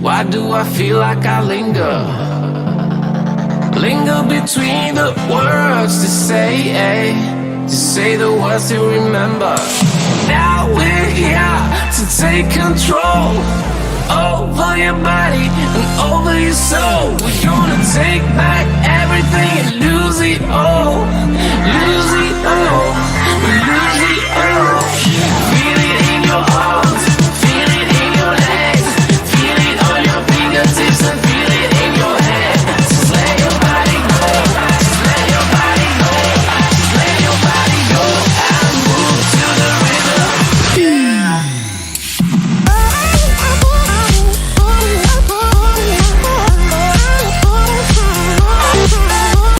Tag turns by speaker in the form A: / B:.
A: Why do I feel like I linger between the words to say the words to remember. Now we're here to take control over your body and over your soul. We're gonna take back everything and lose it all, lose it